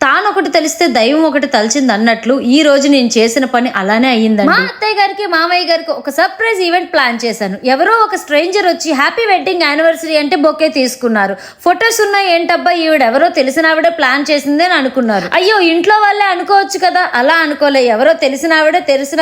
తాను ఒకటి తెలిస్తే దైవం ఒకటి తలిచింది అన్నట్లు ఈ రోజు నేను చేసిన పని అలానే అయ్యిందండి. మా అత్తయ్య గారికి మామయ్య గారికి ఒక సర్ప్రైజ్ ఈవెంట్ ప్లాన్ చేశాను. ఎవరో ఒక స్ట్రేంజర్ వచ్చి హ్యాపీ వెడ్డింగ్ యానివర్సరీ అంటే బొకే తీసుకున్నారు. ఫొటోస్ ఉన్నాయి, ఏంటబ్బా ఈవిడెవరో తెలిసిన ఆవిడే ప్లాన్ చేసిందే అని అనుకున్నారు. అయ్యో ఇంట్లో వాళ్ళే అనుకోవచ్చు కదా, అలా అనుకోలే, ఎవరో తెలిసిన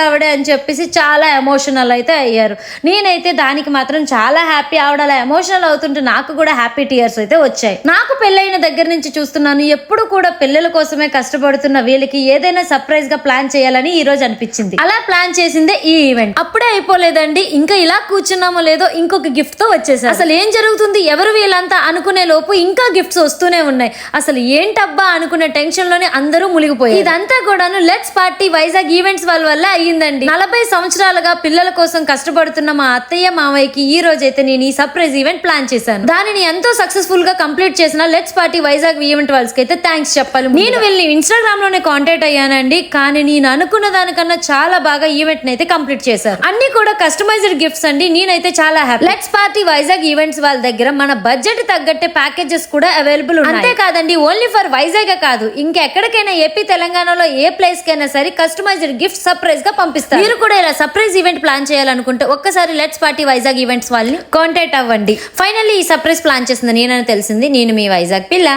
ఆవిడే అని చెప్పేసి చాలా ఎమోషనల్ అయితే అయ్యారు. నేనైతే దానికి మాత్రం చాలా హ్యాపీ. ఆవిడ అలా ఎమోషనల్ అవుతుంటే నాకు కూడా హ్యాపీ టీయర్స్ అయితే వచ్చాయి. నాకు పెళ్ళైన దగ్గర నుంచి చూస్తున్నాను, ఎప్పుడు కూడా పిల్లల కోసమే కష్టపడుతున్న వీళ్ళకి ఏదైనా సర్ప్రైజ్ గా ప్లాన్ చేయాలని ఈ రోజు అనిపించింది. అలా ప్లాన్ చేసిందే ఈ ఈవెంట్. అప్పుడే అయిపోలేదండి, ఇంకా ఇలా కూర్చున్నామో లేదో ఇంకొక గిఫ్ట్ తో వచ్చేసారు. అసలు ఏం జరుగుతుంది, ఎవరు వీళ్ళంతా అనుకునే లోపు ఇంకా గిఫ్ట్స్ వస్తూనే ఉన్నాయి. అసలు ఏంటబ్బా అనుకునే టెన్షన్ లోనే అందరూ మునిగిపోయారు. ఇదంతా కూడాను లెట్స్ పార్టీ వైజాగ్ ఈవెంట్స్ వల్ల అయ్యిందండి. 40 సంవత్సరాలుగా పిల్లల కోసం కష్టపడుతున్న మా అత్తయ్య మామయ్యకి ఈ రోజు అయితే నేను ఈ సర్ప్రైజ్ ఈవెంట్ ప్లాన్ చేశాను. దానిని ఎంతో సక్సెస్ఫుల్ గా కంప్లీట్ చేసిన లెట్స్ పార్టీ వైజాగ్ ఈవెంట్ వాళ్ళకి అయితే థ్యాంక్స్ చెప్పాలి. నేను వెళ్ళి ఇన్స్టాగ్రామ్ లోనే కాంటాక్ట్ అయ్యానండి, కానీ నేను అనుకున్న దానికన్నా చాలా బాగా ఈవెంట్ అయితే కంప్లీట్ చేశారు. అన్ని కూడా కస్టమైజ్డ్ గిఫ్ట్స్ అండి. నేనైతే చాలా happy. Let's party Vizag events వాళ్ళ దగ్గర మన బడ్జెట్ తగ్గట్టే ప్యాకేజెస్ కూడా అవైలబుల్ ఉన్నాయి. అంతే కాదండి, ఓన్లీ ఫర్ వైజాగ్ కాదు, ఇంకెక్కడికైనా ఏపీ తెలంగాణలో ఏ ప్లేస్ కైనా సరే కస్టమైజ్డ్ గిఫ్ట్ సర్ప్రైజ్ గా పంపిస్తారు. మీరు కూడా ఇలా సర్ప్రైజ్ ఈవెంట్ ప్లాన్ చేయాలనుకుంటే ఒక్కసారి లెట్స్ పార్టీ వైజాగ్ ఈవెంట్స్ వాళ్ళని కాంటాక్ట్ అవ్వండి. ఫైనల్లీ ఈ సర్ప్రైజ్ ప్లాన్ చేసింది నేనని తెలిసింది. నేను మీ వైజాగ్ పిల్ల.